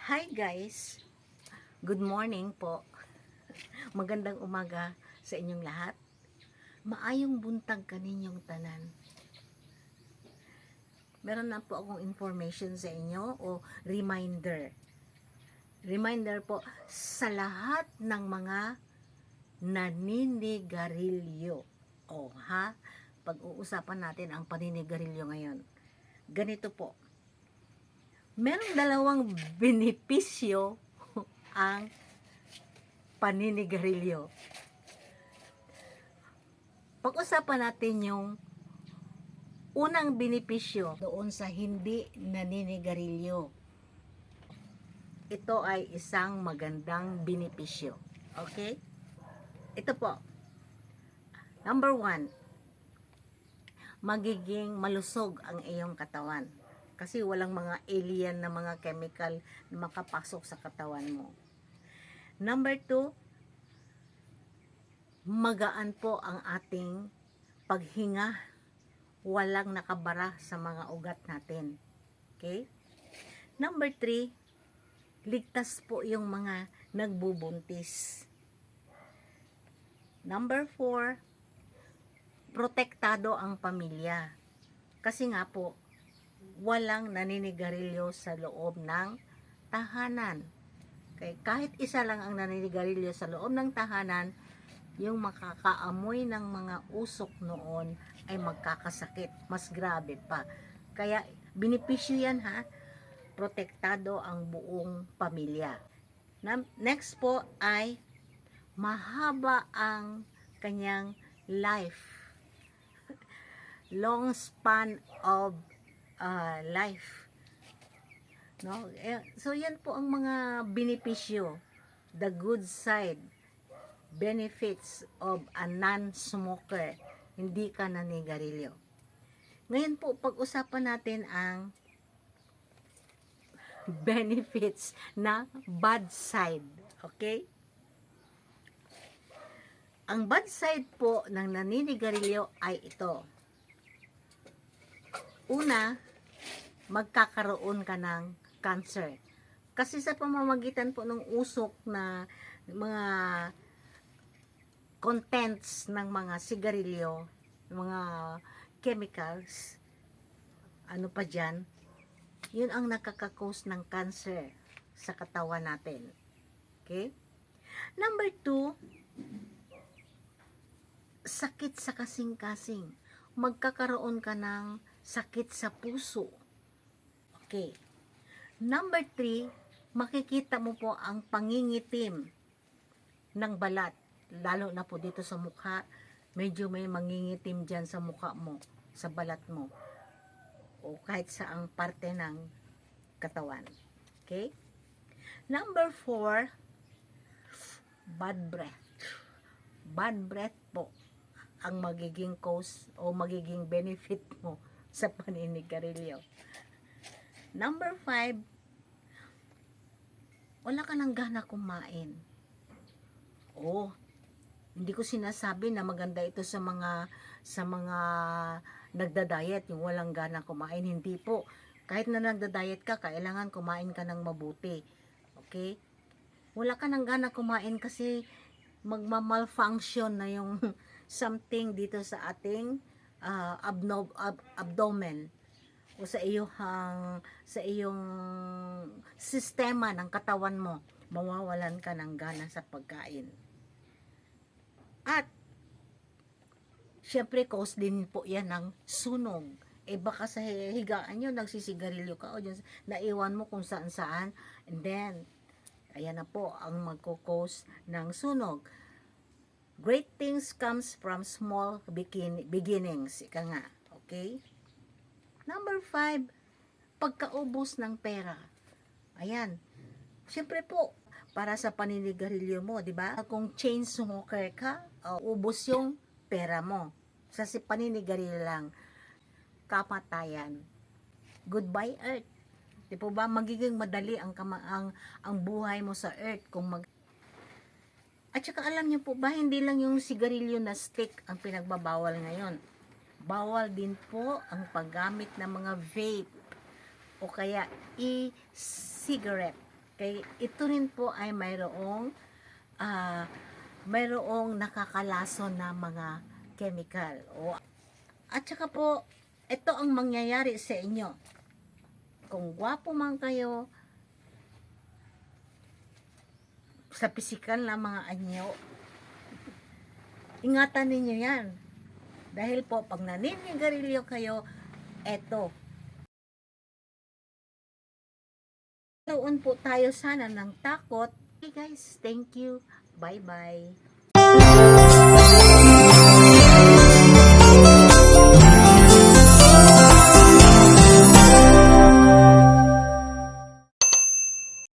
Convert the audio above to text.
Hi guys! Good morning po. Magandang umaga sa inyong lahat. Maayong buntag kaninyong tanan. Meron na po akong information sa inyo o reminder. Reminder po sa lahat ng mga naninigarilyo. O ha? Pag-uusapan natin ang paninigarilyo ngayon. Ganito po. Merong dalawang benepisyo ang paninigarilyo. Pag-usapan natin yung unang benepisyo doon sa hindi naninigarilyo. Ito ay isang magandang benepisyo. Okay? Ito po. Number 1, magiging malusog ang iyong katawan. Kasi walang mga alien na mga chemical na makapasok sa katawan mo. Number 2, magaan po ang ating paghinga. Walang nakabara sa mga ugat natin. Okay? Number 3, ligtas po yung mga nagbubuntis. Number 4, protektado ang pamilya. Kasi nga po, walang naninigarilyo sa loob ng tahanan. Okay? Kahit isa lang ang naninigarilyo sa loob ng tahanan, yung makakaamoy ng mga usok noon ay magkakasakit. Mas grabe pa. Kaya, benepisyo yan ha. Protektado ang buong pamilya. Next po ay mahaba ang kanyang life. Long span of life. No? So, yan po ang mga benepisyo. The good side. Benefits of a non-smoker. Hindi ka naninigarilyo. Ngayon po, pag-usapan natin ang benefits na bad side. Okay? Ang bad side po ng naninigarilyo ay ito. Una, magkakaroon ka ng cancer. Kasi sa pamamagitan po ng usok na mga contents ng mga sigarilyo, mga chemicals, ano pa dyan, yun ang nakakakos ng cancer sa katawan natin. Okay? Number 2, sakit sa kasing-kasing. Magkakaroon ka ng sakit sa puso. Okay. Number 3, makikita mo po ang pangingitim ng balat. Lalo na po dito sa mukha, medyo may mangingitim dyan sa mukha mo, sa balat mo. O kahit saang parte ng katawan. Okay? Number 4, bad breath. Bad breath po ang magiging cause o magiging benefit mo sa paninigarilyo. Number 5, wala ka nang gana kumain. Hindi ko sinasabi na maganda ito sa mga nagda-diet, yung walang gana kumain. Hindi po. Kahit na nagda-diet ka, kailangan kumain ka ng mabuti. Okay? Wala ka nang gana kumain kasi magma-malfunction na yung something dito sa ating abdomen o sa iyong sistema ng katawan mo. Mawawalan ka ng gana sa pagkain. At syempre cause din po yan ng sunog. Baka sa higaan nyo nagsisigarilyo ka o dyan, naiwan mo kung saan saan, and then ayan na po ang magkukos ng sunog. Great things comes from small beginnings. Ika nga. Okay? Number 5, pagkaubos ng pera. Ayan. Siyempre po, para sa paninigarilyo mo, di ba? Kung chain smoker ka, ubos yung pera mo. Sa paninigarilyo lang, kamatayan. Goodbye, Earth. Di po ba, magiging madali ang buhay mo sa Earth kung At saka alam niyo po ba, hindi lang yung sigarilyo na stick ang pinagbabawal ngayon. Bawal din po ang paggamit ng mga vape o kaya e-cigarette. Kay ito rin po ay mayroong nakakalason na mga chemical. At saka po, ito ang mangyayari sa inyo. Kung gwapo man kayo, sa pisikal na mga anyo, ingatan ninyo yan. Dahil po, pag naninigarilyo kayo, eto, roon po tayo sana ng takot. Okay guys, thank you. Bye-bye.